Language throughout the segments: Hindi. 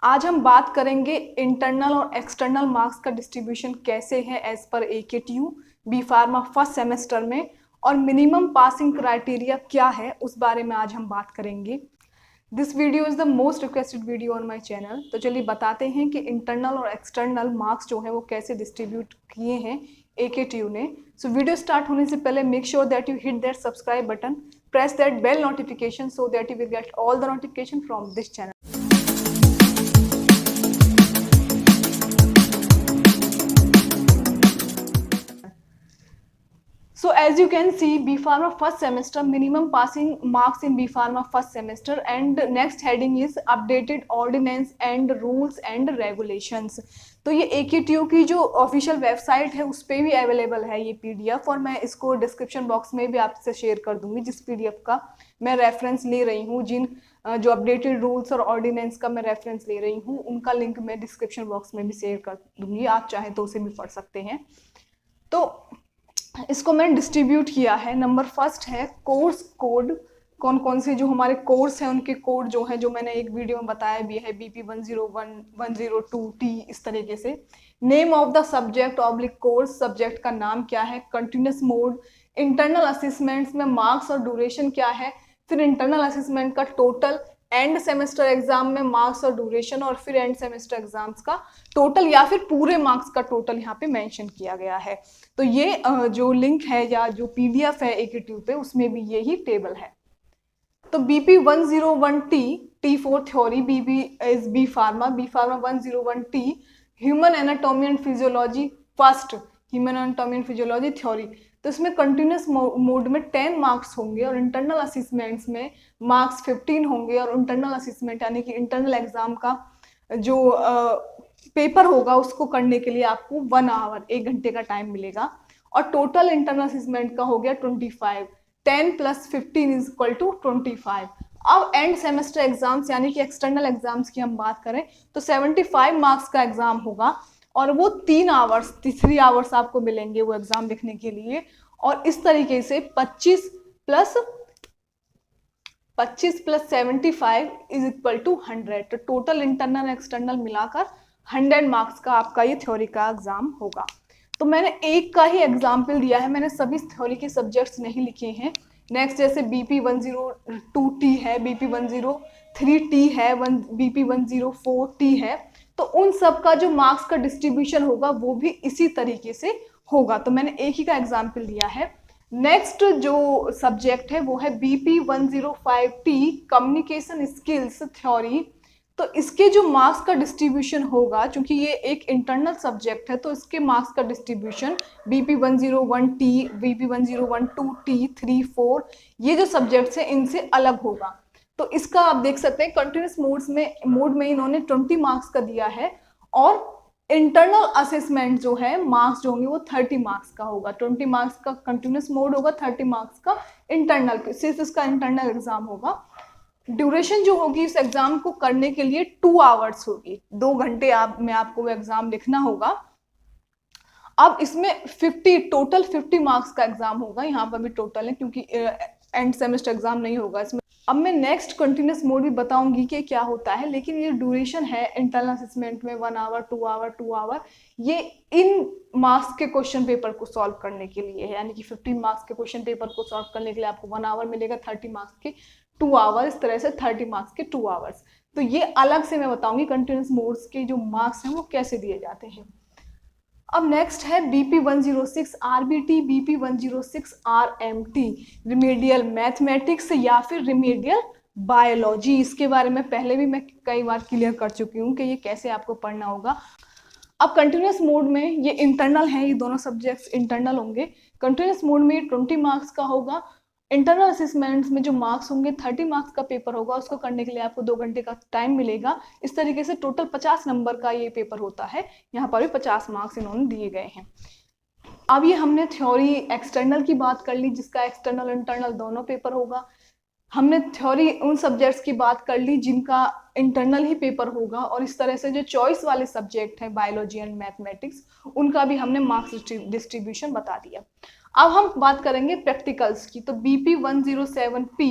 आज हम बात करेंगे इंटरनल और एक्सटर्नल मार्क्स का डिस्ट्रीब्यूशन कैसे है as per AKTU B pharma first semester में, और मिनिमम पासिंग क्राइटेरिया क्या है उस बारे में आज हम बात करेंगे। This video is the most requested video on my channel. तो चलिए बताते हैं कि इंटरनल और एक्सटर्नल मार्क्स जो है वो कैसे डिस्ट्रीब्यूट किए हैं AKTU ने। सो वीडियो स्टार्ट होने से पहले make sure that you hit that subscribe button, press that bell notification so that you will get all the notification from this channel. So as you can see, B Pharma first semester minimum passing marks in B Pharma first semester, and next heading is updated ordinance and rules and regulations। तो ये AKTU की जो ऑफिशियल वेबसाइट है उस पर भी अवेलेबल है ये PDF, और मैं इसको डिस्क्रिप्शन बॉक्स में भी आपसे शेयर कर दूंगी जिस PDF का मैं रेफरेंस ले रही हूँ। जिन जो अपडेटेड रूल्स और ऑर्डिनेंस का मैं रेफरेंस ले रही हूँ उनका लिंक मैं डिस्क्रिप्शन बॉक्स में भी शेयर कर दूंगी, आप चाहें तो उसे भी पढ़ सकते हैं। तो इसको मैंने डिस्ट्रीब्यूट किया है। नंबर फर्स्ट है कोर्स कोड, कौन कौन से जो हमारे कोर्स हैं उनके कोड जो है, जो मैंने एक वीडियो में बताया भी है, BP 101, 102T, इस तरीके से। Name of the subject oblique course, subject का नाम क्या है, कंटिन्यूस मोड, इंटरनल असेसमेंट्स में मार्क्स और ड्यूरेशन क्या है, फिर इंटरनल असेसमेंट का टोटल, एंड सेमेस्टर एग्जाम में मार्क्स और ड्यूरेशन, और फिर एंड सेमेस्टर एग्जाम्स का टोटल या फिर पूरे मार्क्स का टोटल यहाँ पे मेंशन किया गया है। तो ये जो लिंक है या जो PDF है AKTU पे उसमें भी यही टेबल है। तो BP 101T T4 theory, BP is B Pharma 101T human anatomy and physiology first, human anatomy and physiology theory. तो इसमें कंटिन्यूस मोड में 10 मार्क्स होंगे और इंटरनल असेसमेंट्स में मार्क्स 15 होंगे, और इंटरनल असेसमेंट यानी कि इंटरनल एग्जाम का जो पेपर होगा उसको करने के लिए आपको 1 आवर, 1 घंटे का टाइम मिलेगा, और टोटल इंटरनल असेसमेंट का हो गया 25। 10 + 15 = 25। अब एंड सेमेस्टर एग्जाम्स यानी कि एक्सटर्नल एग्जाम्स की हम बात करें तो 75 मार्क्स का एग्जाम होगा, और वो 3 आवर्स आपको मिलेंगे वो एग्जाम लिखने के लिए। और इस तरीके से 25 + 75 = 100। तो टोटल इंटरनल एक्सटर्नल मिलाकर 100 मार्क्स का आपका ये थ्योरी का एग्जाम होगा। तो मैंने एक का ही एग्जाम्पल दिया है, मैंने सभी थ्योरी के सब्जेक्ट्स नहीं लिखे हैं। नेक्स्ट जैसे BP 102T है, BP 103T है, BP 104T है, तो उन सब का जो मार्क्स का डिस्ट्रीब्यूशन होगा वो भी इसी तरीके से होगा। तो मैंने एक ही का एग्जाम्पल दिया है। नेक्स्ट जो सब्जेक्ट है वो है BP 105T communication skills theory. तो इसके जो मार्क्स का डिस्ट्रीब्यूशन होगा, क्योंकि ये एक इंटरनल सब्जेक्ट है, तो इसके मार्क्स का distribution BP 101T, BP 101-2T, 3, 4 ये जो सब्जेक्ट्स हैं इनसे अलग होगा। तो इसका आप देख सकते हैं कंटिन्यूस मोड में इन्होंने 20 मार्क्स का दिया है, और इंटरनल असेसमेंट जो है मार्क्स जो होंगे वो 30 मार्क्स का होगा। 20 मार्क्स का कंटिन्यूस मोड होगा, 30 मार्क्स का इंटरनल, सिर्फ इसका इंटरनल एग्जाम होगा। ड्यूरेशन जो होगी इस एग्जाम को करने के लिए 2 आवर्स होगी, 2 घंटे में आपको वो एग्जाम लिखना होगा। अब इसमें टोटल 50 मार्क्स का एग्जाम होगा, यहाँ पर भी टोटल है क्योंकि एंड सेमेस्टर एग्जाम नहीं होगा इसमें। अब मैं नेक्स्ट कंटिन्यूस मोड भी बताऊंगी कि क्या होता है, लेकिन ये ड्यूरेशन है इंटरनल असेसमेंट में 1 आवर, 2 आवर, 2 आवर, ये इन मार्क्स के क्वेश्चन पेपर को सॉल्व करने के लिए है, यानी कि 15 मार्क्स के क्वेश्चन पेपर को सॉल्व करने के लिए आपको 1 आवर मिलेगा, 30 मार्क्स के 2 आवर, इस तरह से 30 मार्क्स के 2 आवर्स। तो ये अलग से मैं बताऊंगी कंटिन्यूस मोड्स के जो मार्क्स हैं वो कैसे दिए जाते हैं। अब नेक्स्ट है BP 106 RBT, BP 106 RMT remedial mathematics या फिर रिमेडियल बायोलॉजी। इसके बारे में पहले भी मैं कई बार क्लियर कर चुकी हूँ कि ये कैसे आपको पढ़ना होगा। अब कंटिन्यूस मोड में ये इंटरनल है, ये दोनों सब्जेक्ट्स इंटरनल होंगे। कंटिन्यूस मोड में 20 मार्क्स का होगा। इंटरनल असेसमेंट्स में जो मार्क्स होंगे 30 मार्क्स का पेपर होगा, उसको करने के लिए आपको 2 घंटे का टाइम मिलेगा। इस तरीके से टोटल 50 नंबर का ये पेपर होता है, यहाँ पर भी 50 मार्क्स इन्होंने दिए गए हैं। अब ये हमने थ्योरी एक्सटर्नल की बात कर ली, जिसका एक्सटर्नल इंटरनल दोनों पेपर होगा। हमने थ्योरी उन सब्जेक्ट्स की बात कर ली जिनका इंटरनल ही पेपर होगा, और इस तरह से जो चॉइस वाले सब्जेक्ट है बायोलॉजी एंड मैथमेटिक्स उनका भी हमने मार्क्स डिस्ट्रीब्यूशन बता दिया। अब हम बात करेंगे प्रैक्टिकल्स की। तो BP 107P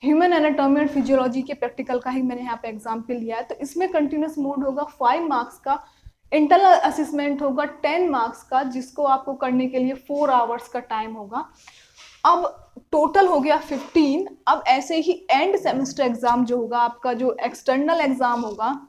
ह्यूमन एनाटॉमी और फिजियोलॉजी के प्रैक्टिकल का ही मैंने यहाँ पे एग्जाम्पल लिया है। तो इसमें कंटिन्यूस मोड होगा 5 मार्क्स का, इंटरनल असेसमेंट होगा 10 मार्क्स का, जिसको आपको करने के लिए 4 आवर्स का टाइम होगा। अब टोटल हो गया 15। अब ऐसे ही एंड सेमेस्टर एग्जाम जो होगा आपका, जो एक्सटर्नल एग्जाम होगा,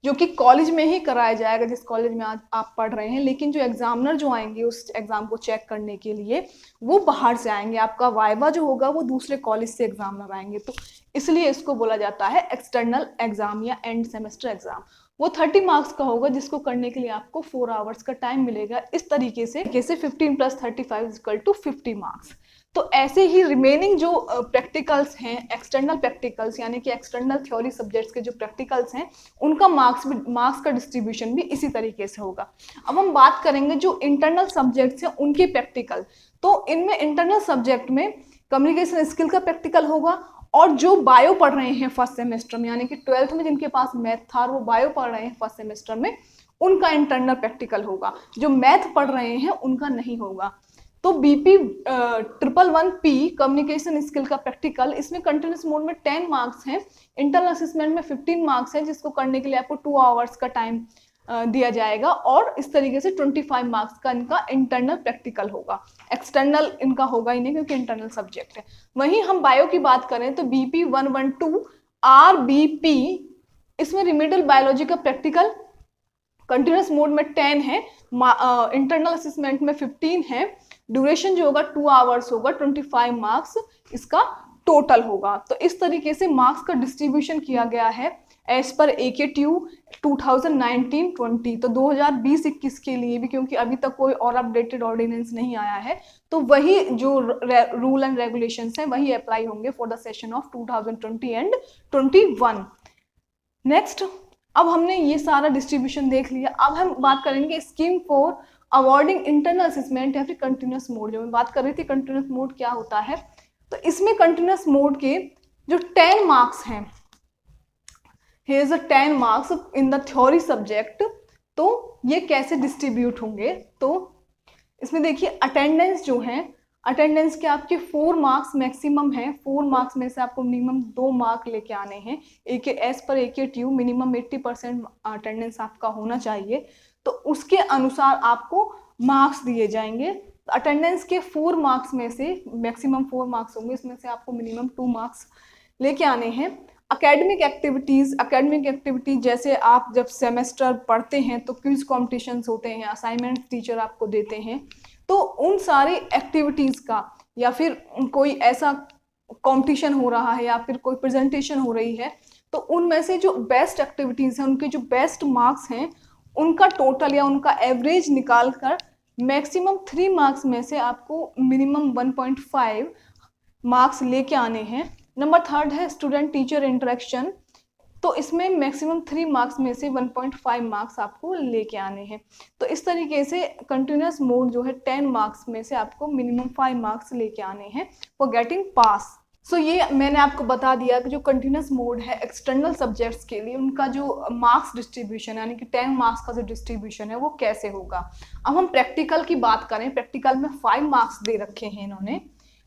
जो कि कॉलेज में ही कराया जाएगा जिस कॉलेज में आज आप पढ़ रहे हैं, लेकिन जो एग्जामिनर जो आएंगे उस एग्जाम को चेक करने के लिए वो बाहर से आएंगे। आपका वाइवा जो होगा वो दूसरे कॉलेज से एग्जामिनर आएंगे, तो इसलिए इसको बोला जाता है एक्सटर्नल एग्जाम या एंड सेमेस्टर एग्जाम। वो 30 मार्क्स का होगा, जिसको करने के लिए आपको 4 आवर्स का टाइम मिलेगा। इस तरीके से 15 + 35 = 50 मार्क्स। तो ऐसे ही रिमेनिंग जो प्रैक्टिकल्स हैं, एक्सटर्नल प्रैक्टिकल्स यानी कि एक्सटर्नल थ्योरी सब्जेक्ट्स के जो प्रैक्टिकल्स हैं, उनका मार्क्स का डिस्ट्रीब्यूशन भी इसी तरीके से होगा। अब हम बात करेंगे जो इंटरनल सब्जेक्ट्स हैं उनके प्रैक्टिकल। तो इनमें इंटरनल सब्जेक्ट में कम्युनिकेशन स्किल का प्रैक्टिकल होगा, और जो बायो पढ़ रहे हैं फर्स्ट सेमेस्टर में, यानी कि 12th में जिनके पास मैथ था और वो बायो पढ़ रहे हैं फर्स्ट सेमेस्टर में, उनका इंटरनल प्रैक्टिकल होगा। जो मैथ पढ़ रहे हैं उनका नहीं होगा। तो BP 111P कम्युनिकेशन स्किल का प्रैक्टिकल, इसमें कंटिन्यूस मोड में 10 मार्क्स हैं, इंटरनल असेसमेंट में 15 मार्क्स हैं, जिसको करने के लिए आपको 2 आवर्स का टाइम दिया जाएगा, और इस तरीके से 25 मार्क्स का इनका इंटरनल प्रैक्टिकल होगा। एक्सटर्नल इनका होगा ही नहीं क्योंकि इंटरनल सब्जेक्ट है। वहीं हम बायो की बात करें तो BP 112 RBP, इसमें रिमेडियल बायोलॉजी का प्रैक्टिकल कंटिन्यूस मोड में 10 है, इंटरनल असेसमेंट में 15 है, ड्यूरेशन जो होगा 2 आवर्स होगा, 25 मार्क्स इसका टोटल होगा। तो इस तरीके से मार्क्स का डिस्ट्रीब्यूशन किया गया है एज पर AKTU 2019-20। तो 2020-21 के लिए भी, क्योंकि अभी तक कोई और अपडेटेड ऑर्डिनेंस नहीं आया है, तो वही जो रूल एंड रेगुलेशंस हैं वही अप्लाई होंगे for the session of 2020 and 21। Next, अब हमने ये सारा डिस्ट्रीब्यूशन देख लिया। अब हम बात करेंगे scheme for awarding internal assessment या फिर कंटिन्यूस मोड। जो मैं बात कर रही थी कंटिन्यूस मोड क्या होता है, तो इसमें कंटिन्यूस मोड के जो 10 मार्क्स हैं, here is 10 marks in the theory subject. तो ये कैसे डिस्ट्रीब्यूट होंगे, तो इसमें देखिए अटेंडेंस जो है, अटेंडेंस के आपके 4 मार्क्स मैक्सिमम है। 4 मार्क्स में से आपको मिनिमम 2 मार्क लेके आने हैं। As per AKTU minimum 80% attendance आपका होना चाहिए, तो उसके अनुसार आपको मार्क्स दिए जाएंगे। अटेंडेंस के 4 मार्क्स में से मैक्सिमम 4 मार्क्स होंगे, इसमें से आपको मिनिमम 2 मार्क्स लेके आने हैं। एकेडमिक एक्टिविटीज जैसे आप जब सेमेस्टर पढ़ते हैं तो क्विज कॉम्पिटिशन्स होते हैं, असाइनमेंट टीचर आपको देते हैं, तो उन सारी एक्टिविटीज़ का, या फिर कोई ऐसा कंपटीशन हो रहा है या फिर कोई प्रेजेंटेशन हो रही है, तो उनमें से जो बेस्ट एक्टिविटीज़ हैं, उनके जो बेस्ट मार्क्स हैं, उनका टोटल या उनका एवरेज निकाल कर मैक्सिमम 3 मार्क्स में से आपको मिनिमम 1.5 मार्क्स लेके आने हैं। नंबर 3 है स्टूडेंट टीचर इंटरेक्शन, तो इसमें मैक्सिमम 3 मार्क्स में से 1.5 मार्क्स आपको लेके आने हैं। तो इस तरीके से कंटिन्यूस मोड जो है 10 मार्क्स में से आपको मिनिमम 5 मार्क्स लेके आने हैं फॉर गेटिंग पास। सो ये मैंने आपको बता दिया कि जो कंटिन्यूस मोड है एक्सटर्नल सब्जेक्ट्स के लिए, उनका जो मार्क्स डिस्ट्रीब्यूशन यानी कि 10 मार्क्स का जो डिस्ट्रीब्यूशन है वो कैसे होगा। अब हम प्रैक्टिकल की बात करें, प्रैक्टिकल में 5 मार्क्स दे रखे हैं इन्होंने,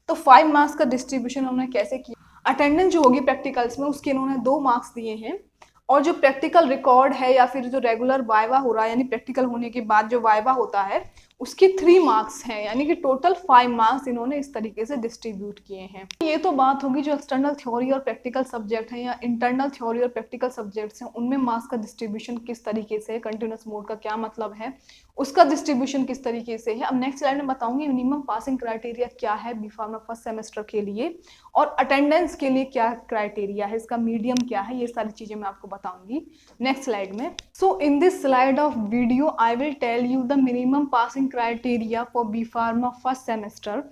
तो 5 मार्क्स का डिस्ट्रीब्यूशन उन्होंने कैसे किया। अटेंडेंस जो होगी प्रैक्टिकल्स में उसके इन्होंने 2 मार्क्स दिए हैं, और जो प्रैक्टिकल रिकॉर्ड है या फिर जो रेगुलर वाइवा हो रहा है, यानी प्रैक्टिकल होने के बाद जो वाइवा होता है उसके 3 मार्क्स हैं, यानी कि टोटल 5 मार्क्स इन्होंने इस तरीके से डिस्ट्रीब्यूट किए हैं। ये तो बात होगी जो एक्सटर्नल थ्योरी और प्रैक्टिकल सब्जेक्ट हैं या इंटरनल थ्योरी और प्रैक्टिकल सब्जेक्ट्स हैं, उनमें मार्क्स का डिस्ट्रीब्यूशन किस तरीके से है, कंटिन्यूस मोड का क्या मतलब है, उसका डिस्ट्रीब्यूशन किस तरीके से है। अब नेक्स्ट स्लाइड में बताऊंगी मिनिमम पासिंग क्राइटेरिया क्या है बी फार्मा फर्स्ट सेमेस्टर के लिए, और अटेंडेंस के लिए क्या क्राइटेरिया है, इसका मीडियम क्या है, ये सारी चीजें मैं आपको बताऊंगी नेक्स्ट स्लाइड में। So in this slide of video I will tell you the minimum passing criteria for B pharma first semester.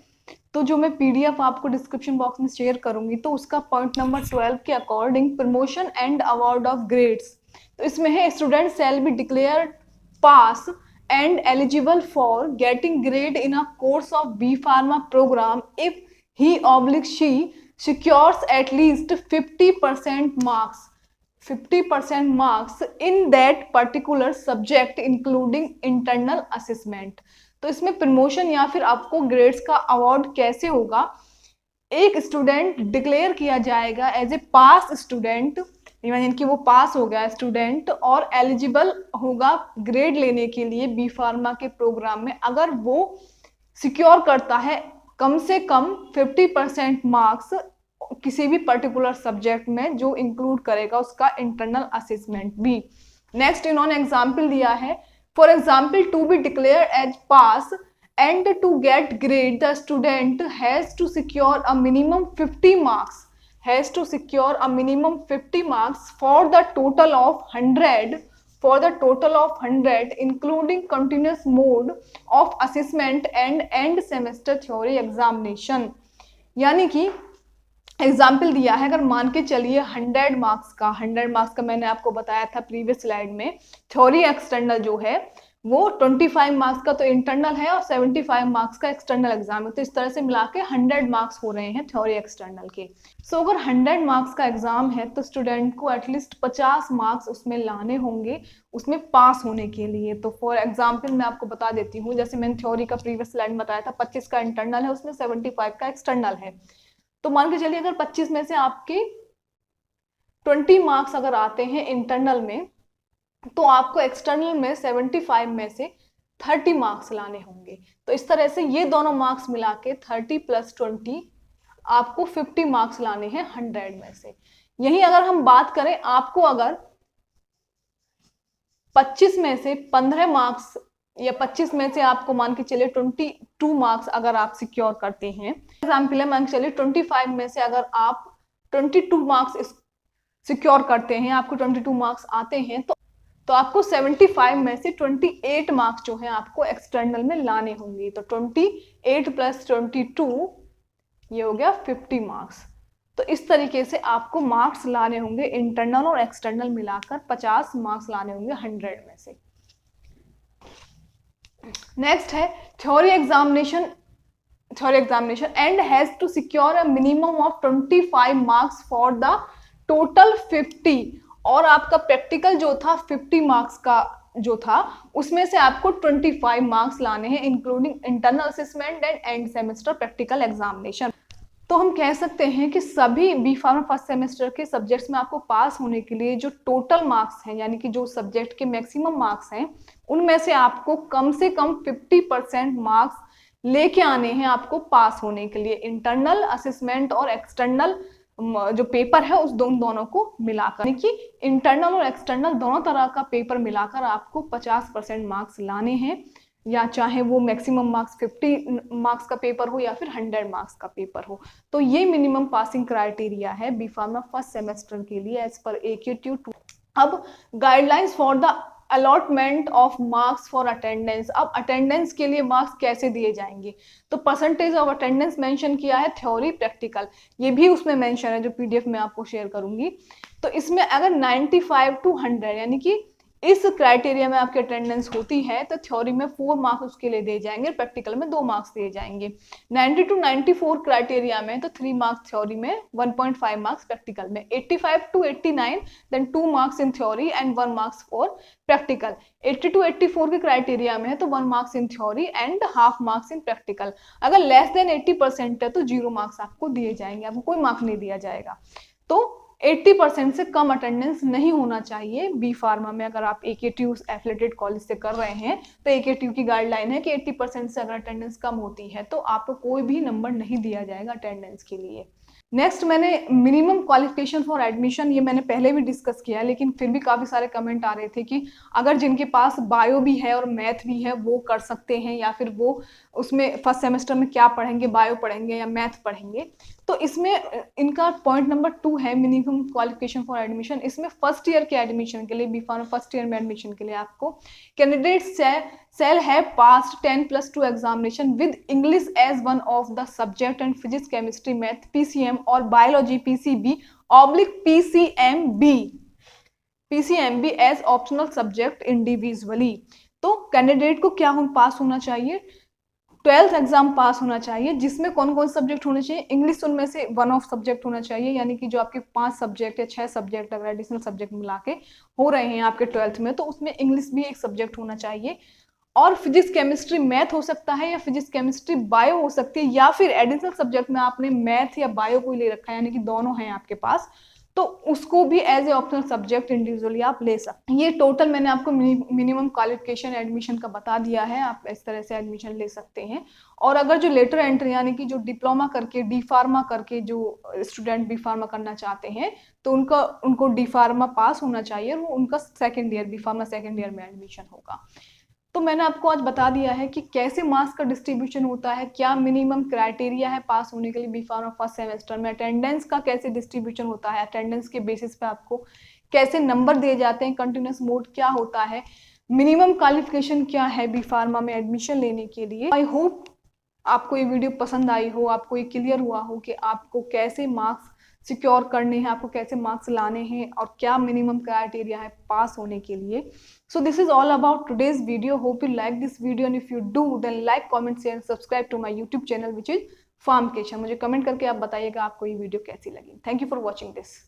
तो जो मैं PDF आपको डिस्क्रिप्शन बॉक्स में शेयर करूंगी, तो उसका पॉइंट नंबर 12 के according promotion and award of grades, तो इसमें है student shall be declare pass and eligible for getting grade in a course of B Pharma program if he/she secures at least 50% marks in that particular subject including internal assessment। तो इसमें प्रमोशन या फिर आपको ग्रेड्स का अवार्ड कैसे होगा, एक स्टूडेंट डिक्लेयर किया जाएगा एज ए पास स्टूडेंट, यानी कि वो पास हो गया स्टूडेंट और एलिजिबल होगा ग्रेड लेने के लिए बी फार्मा के प्रोग्राम में, अगर वो सिक्योर करता है कम से कम 50% मार्क्स किसी भी पर्टिकुलर सब्जेक्ट में, जो इंक्लूड करेगा उसका इंटरनल असेसमेंट भी। नेक्स्ट इन्होंने एग्जाम्पल दिया है, for example to be declare as pass and to get grade the student has to secure a minimum 50 marks, has to secure a minimum 50 marks for the total of 100, for the total of 100 including continuous mode of assessment and end semester theory examination। यानी कि एग्जाम्पल दिया है, अगर मान के चलिए 100 मार्क्स का मैंने आपको बताया था प्रीवियस स्लाइड में, थ्योरी एक्सटर्नल जो है वो 25 मार्क्स का तो इंटरनल है और 75 मार्क्स का एक्सटर्नल एग्जाम है, तो इस तरह से मिला के 100 मार्क्स हो रहे हैं थ्योरी एक्सटर्नल के। सो अगर 100 मार्क्स का एग्जाम है तो स्टूडेंट को एटलीस्ट 50 मार्क्स उसमें लाने होंगे उसमें पास होने के लिए। तो फॉर एग्जाम्पल मैं आपको बता देती हूँ, जैसे मैंने थ्योरी का प्रीवियस स्लाइड बताया था 25 का इंटरनल है, उसमें 75 का एक्सटर्नल है, तो मान के चलिए अगर 25 में से आपके 20 मार्क्स अगर आते हैं इंटरनल में, तो आपको एक्सटर्नल में 75 में से 30 मार्क्स लाने होंगे। तो इस तरह से ये दोनों मार्क्स मिला के 30 + 20 आपको 50 मार्क्स लाने हैं 100 में से। यही अगर हम बात करें, आपको अगर 25 में से 15 मार्क्स या 25 में से आपको मान के चलिए 22 मार्क्स अगर आप सिक्योर करते हैं, एग्जाम्पल है मान के चलिए 25 में से अगर आप 22 मार्क्स सिक्योर करते हैं, आपको 22 मार्क्स आते हैं, तो आपको 75 में से 28 मार्क्स जो है आपको एक्सटर्नल में लाने होंगे। तो 28 + 22 ये हो गया 50 मार्क्स। तो इस तरीके से आपको मार्क्स लाने होंगे इंटरनल और एक्सटर्नल मिलाकर 50 मार्क्स लाने होंगे 100 में से। नेक्स्ट है theory examination and has to secure a minimum of 25 marks for the total 50, और आपका प्रैक्टिकल जो था 50 मार्क्स का जो था उसमें से आपको 25 मार्क्स लाने हैं including internal assessment and end semester practical examination. तो हम कह सकते हैं कि सभी बी फार्मा फर्स्ट सेमेस्टर के सब्जेक्ट्स में आपको पास होने के लिए जो टोटल मार्क्स हैं, यानी कि जो सब्जेक्ट के मैक्सिमम मार्क्स हैं, उनमें से आपको कम से कम 50% मार्क्स लेके आने हैं आपको पास होने के लिए, इंटरनल असेसमेंट और एक्सटर्नल जो पेपर है उस दोनों को मिलाकर, यानी कि इंटरनल और एक्सटर्नल दोनों तरह का पेपर मिलाकर आपको 50% मार्क्स लाने हैं, या चाहे वो मैक्सिमम मार्क्स 50 मार्क्स का पेपर हो या फिर 100 मार्क्स का पेपर हो। तो ये मिनिमम पासिंग क्राइटेरिया है बी फार्मा फर्स्ट सेमेस्टर के लिए एज पर AQT 2। अब guidelines for the allotment of marks for attendance. अब अटेंडेंस के लिए मार्क्स कैसे दिए जाएंगे, तो परसेंटेज ऑफ अटेंडेंस मेंशन किया है थ्योरी प्रैक्टिकल, ये भी उसमें मेंशन है जो PDF में आपको शेयर करूंगी। तो इसमें अगर 95 to 100 यानी कि इस क्राइटेरिया में आपकी अटेंडेंस होती है तो थ्योरी में 4 मार्क्स उसके लिए दिए जाएंगे, प्रैक्टिकल में 2 मार्क्स दिए जाएंगे। 90 to 94 क्राइटेरिया में तो 3 मार्क्स थ्योरी में, 1.5 मार्क्स प्रैक्टिकल में। 85 to 89 then 2 marks in theory and 1 marks for practical. 80 to 84 के क्राइटेरिया में है तो 1 marks in theory and half marks in practical. अगर लेस देन 80% है तो 0 मार्क्स आपको दिए जाएंगे, आपको कोई मार्क्स नहीं दिया जाएगा। तो 80% से कम अटेंडेंस नहीं होना चाहिए बी फार्मा में। अगर आप AKTU एफिलिएटेड कॉलेज से कर रहे हैं तो AKTU की गाइडलाइन है कि 80% से अगर अटेंडेंस कम होती है तो आपको कोई भी नंबर नहीं दिया जाएगा अटेंडेंस के लिए। नेक्स्ट मैंने मिनिमम क्वालिफिकेशन फॉर एडमिशन, ये मैंने पहले भी डिस्कस किया, लेकिन फिर भी काफ़ी सारे कमेंट आ रहे थे कि अगर जिनके पास बायो भी है और मैथ भी है वो कर सकते हैं, या फिर वो उसमें फर्स्ट सेमेस्टर में क्या पढ़ेंगे, बायो पढ़ेंगे या मैथ पढ़ेंगे। तो इसमें इनका पॉइंट नंबर 2 है मिनिमम क्वालिफिकेशन फॉर एडमिशन। इसमें फर्स्ट ईयर के एडमिशन के लिए, बी फार्मा फर्स्ट ईयर में एडमिशन के लिए आपको candidates shall have passed 10+2 examination with English as one of the subject and physics, chemistry, math PCM और biology PCMB as optional subject individually। तो कैंडिडेट को क्या पास होना चाहिए, 12th एग्जाम पास होना चाहिए, जिसमें कौन कौन सब्जेक्ट होने चाहिए, इंग्लिश उनमें से 1 ऑफ सब्जेक्ट होना चाहिए, यानी कि जो आपके 5 सब्जेक्ट या 6 सब्जेक्ट अगर एडिशनल सब्जेक्ट मिला के हो रहे हैं आपके 12th में तो उसमें इंग्लिश भी एक सब्जेक्ट होना चाहिए। और फिजिक्स केमिस्ट्री मैथ हो सकता है, या फिजिक्स केमिस्ट्री बायो हो सकती है, या फिर एडिशनल सब्जेक्ट में आपने मैथ या बायो को ले रखा है, यानी कि दोनों हैं आपके पास, तो उसको भी as a optional subject individually आप ले सकते हैं। ये टोटल मैंने आपको मिनिमम क्वालिफिकेशन एडमिशन का बता दिया है, आप इस तरह से एडमिशन ले सकते हैं। और अगर जो लेटर एंट्री यानी कि जो डिप्लोमा करके डी फार्मा करके जो स्टूडेंट बी फार्मा करना चाहते हैं, तो उनको डी फार्मा पास होना चाहिए, और उनका second year B pharma second year में एडमिशन होगा। तो मैंने आपको आज बता दिया है कि कैसे मार्क्स का डिस्ट्रीब्यूशन होता है, क्या मिनिमम क्राइटेरिया है पास होने के लिए बी फार्मा फर्स्ट सेमेस्टर में, अटेंडेंस का कैसे डिस्ट्रीब्यूशन होता है, अटेंडेंस के बेसिस पे आपको कैसे नंबर दिए जाते हैं, कंटिन्यूस मोड क्या होता है, मिनिमम क्वालिफिकेशन क्या है बी फार्मा में एडमिशन लेने के लिए। आई होप आपको ये वीडियो पसंद आई हो, आपको ये क्लियर हुआ हो कि आपको कैसे मार्क्स सिक्योर करने हैं, आपको कैसे मार्क्स लाने हैं, और क्या मिनिमम क्राइटेरिया है पास होने के लिए। So this is all about today's video. Hope you like this video, and if you do then like, comment, share, subscribe to my YouTube channel which is Pharmacation. मुझे कमेंट करके आप बताइएगा आपको ये वीडियो कैसी लगी। Thank you for watching this.